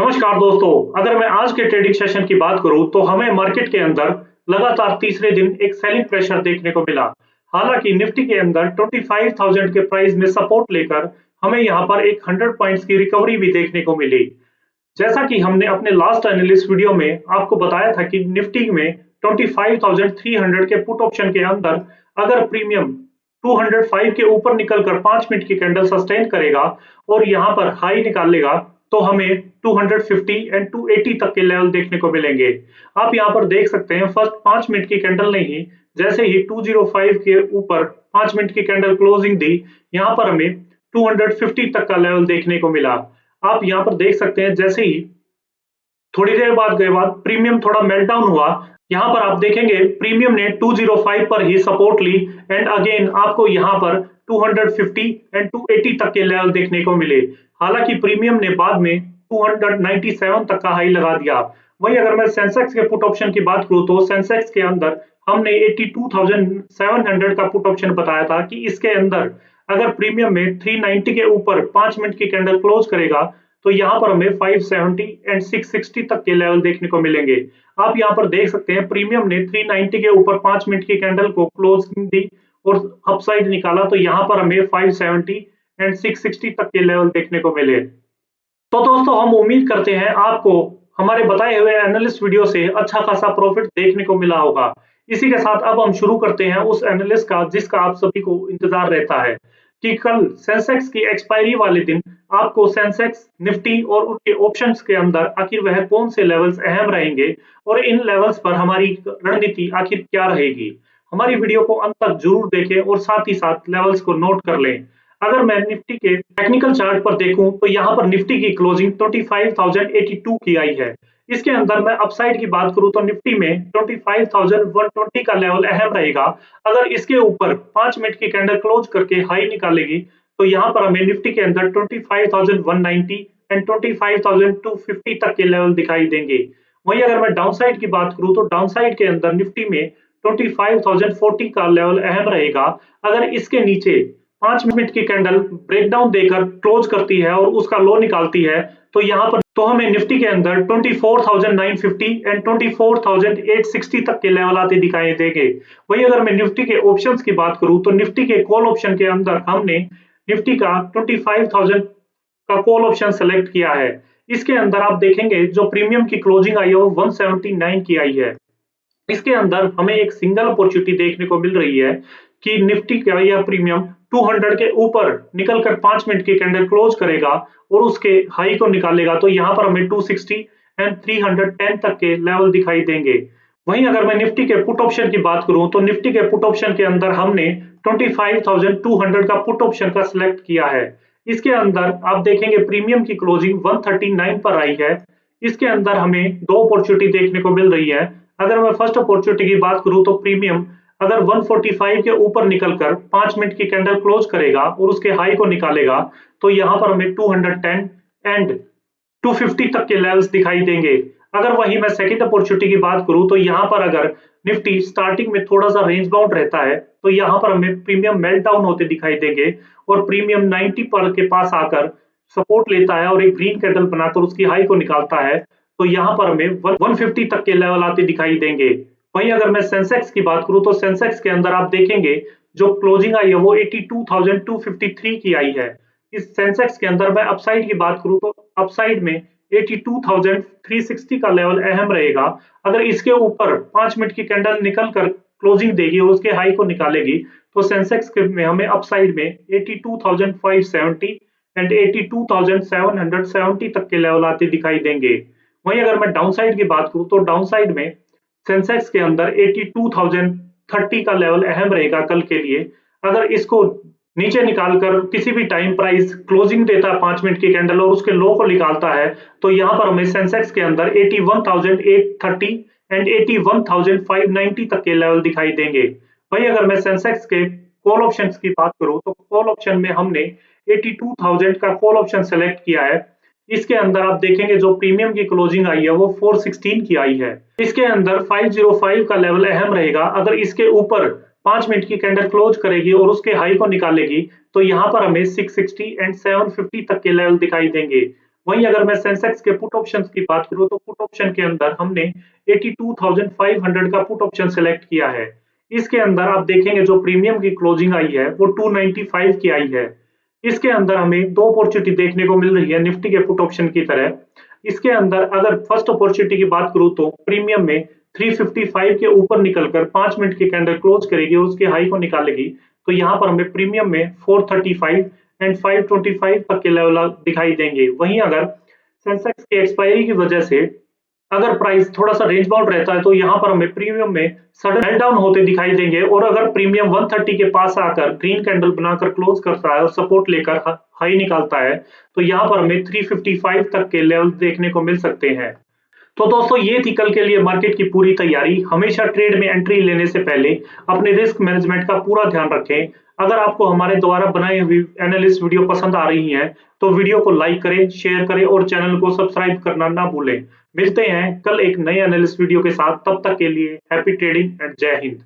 नमस्कार दोस्तों, अगर मैं आज के ट्रेडिंग सेशन की बात करूं तो हमें मार्केट के अंदर लगातार तीसरे दिन एक सेलिंग प्रेशर देखने को मिला। हालांकि निफ्टी के अंदर 25,000 के प्राइस में सपोर्ट लेकर हमें यहां पर एक 100 पॉइंट्स की रिकवरी भी देखने को मिली। जैसा कि हमने अपने लास्ट एनालिस्ट वीडियो में आपको बताया था कि निफ्टी में 25,300 के पुट ऑप्शन के अंदर अगर प्रीमियम 205 के ऊपर निकलकर 5 मिनट की कैंडल सस्टेन करेगा और यहां पर हाई निकालेगा तो हमें 250 एंड 280 तक के लेवल देखने को मिलेंगे। आप यहां पर देख सकते हैं फर्स्ट 5 मिनट की कैंडल ने ही जैसे ही 205 के ऊपर 5 मिनट की कैंडल क्लोजिंग दी, यहां पर हमें 250 तक का लेवल देखने को मिला। आप यहां पर देख सकते हैं जैसे ही थोड़ी देर बाद गए बाद प्रीमियम थोड़ा मेल्टडाउन हुआ। यहाँ पर आप देखेंगे प्रीमियम ने 205 पर ही सपोर्ट ली एंड अगेन आपको यहाँ पर 250 एंड 280 तक के लेवल देखने को मिले। हालांकि प्रीमियम ने बाद में 297 तक का हाई लगा दिया। वहीं अगर मैं सेंसेक्स के पुट ऑप्शन की बात करूं तो सेंसेक्स के अंदर हमने 82,700 का पुट ऑप्शन बताया था कि इसके अंदर अगर प्रीमियम में 390 के ऊपर 5 मिनट की कैंडल क्लोज करेगा तो यहाँ पर हमें 570 एंड 660 तक के लेवल देखने को मिलेंगे। आप यहाँ पर देख सकते हैं प्रीमियम ने 390 के ऊपर 5 मिनट की कैंडल को क्लोज दी और अपसाइड निकाला तो यहाँ पर हमें 570 एंड 660 तक के लेवल देखने को मिले। तो दोस्तों हम उम्मीद करते हैं आपको हमारे बताए हुए एनालिस्ट वीडियो से अच्छा खासा प्रॉफिट देखने को मिला होगा। इसी के साथ अब हम शुरू करते हैं उस एनालिस्ट का जिसका आप सभी को इंतजार रहता है कि कल सेंसेक्स की एक्सपायरी वाले दिन आपको सेंसेक्स, निफ्टी और उनके ऑप्शंस के अंदर आखिर वह कौन से लेवल्स अहम रहेंगे और इन लेवल्स पर हमारी रणनीति आखिर क्या रहेगी। हमारी वीडियो को अंत तक जरूर देखें और साथ ही साथ लेवल्स को नोट कर लें। अगर मैं निफ्टी के टेक्निकल चार्ट पर देखूं तो यहाँ पर निफ्टी की क्लोजिंग 25,082 की आई है। इसके अंदर मैं अपसाइड की बात करूं तो निफ्टी में 25,120 का लेवल अहम रहेगा। अगर इसके ऊपर 5 मिनट की कैंडल क्लोज करके हाई निकालेगी तो यहाँ पर हमें निफ्टी के अंदर 25,190 एंड 25,250 तक के लेवल दिखाई देंगे। वहीं अगर मैं डाउन साइड की बात करूं तो डाउन साइड के अंदर निफ्टी में 25,040 का लेवल अहम रहेगा। अगर इसके नीचे 5 मिनट की कैंडल ब्रेकडाउन देकर क्लोज करती है और उसका लो निकालती है तो यहाँ पर तो हमें निफ्टी के अंदर 24,950 एंड 24,860 तक के लेवल आते दिखाई देंगे। वहीं अगर मैं निफ्टी के ऑप्शंस की बात करूं तो निफ्टी के कॉल ऑप्शन के अंदर हमने निफ्टी का 25,000 का कॉल ऑप्शन सेलेक्ट किया है। इसके अंदर आप देखेंगे जो प्रीमियम की क्लोजिंग आई है वो 179 की आई है। इसके अंदर हमें एक सिंगल अपॉर्चुनिटी देखने को मिल रही है कि निफ्टी का यह प्रीमियम 200 के ऊपर निकलकर 5 मिनट की कैंडल क्लोज करेगा और उसके हाई को निकालेगा तो यहाँ पर हमें 260 एंड 310 तक के लेवल दिखाई देंगे। वहीं अगर मैं निफ्टी के पुट ऑप्शन की बात करूं तो निफ्टी के पुट ऑप्शन के अंदर हमने 25,200 का पुट ऑप्शन का सिलेक्ट किया है। इसके अंदर आप देखेंगे प्रीमियम की क्लोजिंग 139 पर आई है। इसके अंदर हमें दो अपॉर्चुनिटी देखने को मिल रही है। अगर मैं फर्स्ट अपॉर्चुनिटी की बात करूं तो प्रीमियम अगर 145 के ऊपर निकलकर 5 मिनट की कैंडल क्लोज करेगा और उसके हाई को निकालेगा तो यहाँ पर हमें 210 एंड 250 तक के लेवल्स दिखाई देंगे। अगर वही मैं सेकंड अपॉर्चुनिटी की बात करूं तो यहाँ पर अगर निफ्टी स्टार्टिंग में थोड़ा सा रेंज बाउंड रहता है तो यहाँ पर हमें प्रीमियम मेल्ट डाउन होते दिखाई देंगे और प्रीमियम 90 पर के पास आकर सपोर्ट लेता है और एक ग्रीन कैंडल बनाकर उसकी हाई को निकालता है तो यहाँ पर हमें 150 तक के लेवल आते दिखाई देंगे। वहीं अगर मैं सेंसेक्स की बात करूं तो सेंसेक्स के अंदर आप देखेंगे जो क्लोजिंग आई है वो 82,253 की आई है। इस सेंसेक्स के अंदर मैं अपसाइड की बात करूं तो अपसाइड में 82,360 का लेवल अहम रहेगा। अगर इसके ऊपर 5 मिनट की कैंडल निकलकर क्लोजिंग देगी और उसके हाई को निकालेगी तो सेंसेक्स में हमें अपसाइड में 82,570 एंड 82,770 तक के लेवल आते दिखाई देंगे। वहीं अगर मैं डाउन साइड की बात करूं तो डाउन साइड में सेंसेक्स के अंदर 82,030 का लेवल अहम रहेगा कल के लिए। अगर इसको नीचे निकालकर किसी भी टाइम प्राइस क्लोजिंग देता है 5 मिनट की कैंडल और उसके लो को निकालता है तो यहाँ पर हमें सेंसेक्स के अंदर 81,830 एंड 81,590 तक के लेवल दिखाई देंगे। वही अगर मैं सेंसेक्स के कॉल ऑप्शंस की बात करूं तो कॉल ऑप्शन में हमने 82,000 का कॉल ऑप्शन सेलेक्ट किया है। इसके अंदर आप देखेंगे जो प्रीमियम की क्लोजिंग आई है वो 416 की आई है। इसके अंदर 505 का लेवल अहम रहेगा। अगर इसके ऊपर 5 मिनट की कैंडल क्लोज करेगी और उसके हाई को निकालेगी तो यहाँ पर हमें 660 एंड 750 तक के लेवल दिखाई देंगे। वहीं अगर मैं सेंसेक्स के पुट ऑप्शंस की बात करूं तो पुट ऑप्शन के अंदर हमने 82,500 का पुट ऑप्शन सेलेक्ट किया है। इसके अंदर आप देखेंगे जो प्रीमियम की क्लोजिंग आई है वो 295 की आई है। इसके अंदर हमें दो अपॉर्चुनिटी देखने को मिल रही है निफ्टी के पुट ऑप्शन की तरह। इसके अंदर अगर फर्स्ट अपॉर्चुनिटी की बात करूं तो प्रीमियम में 355 के ऊपर निकलकर 5 मिनट की कैंडल क्लोज करेगी और उसके हाई को निकालेगी, तो यहाँ पर हमें प्रीमियम में 435 एंड 525 तक के लेवल दिखाई देंगे। वहीं अगर सेंसेक्स की एक्सपायरी की वजह से अगर प्राइस थोड़ा सा रेंज बाउंड रहता है तो यहाँ पर हमें प्रीमियम में सडन सेल डाउन होते दिखाई देंगे, और अगर प्रीमियम 130 के पास आकर ग्रीन कैंडल बनाकर क्लोज करता है और सपोर्ट लेकर हाई निकालता है तो यहाँ पर हमें 355 तक के लेवल देखने को मिल सकते हैं। तो दोस्तों ये थी कल के लिए मार्केट की पूरी तैयारी। हमेशा ट्रेड में एंट्री लेने से पहले अपने रिस्क मैनेजमेंट का पूरा ध्यान रखें। अगर आपको हमारे द्वारा बनाई हुई एनालिस्ट वीडियो पसंद आ रही हैं तो वीडियो को लाइक करें, शेयर करें और चैनल को सब्सक्राइब करना ना भूलें। मिलते हैं कल एक नए एनालिस्ट वीडियो के साथ, तब तक के लिए हैप्पी ट्रेडिंग एंड जय हिंद।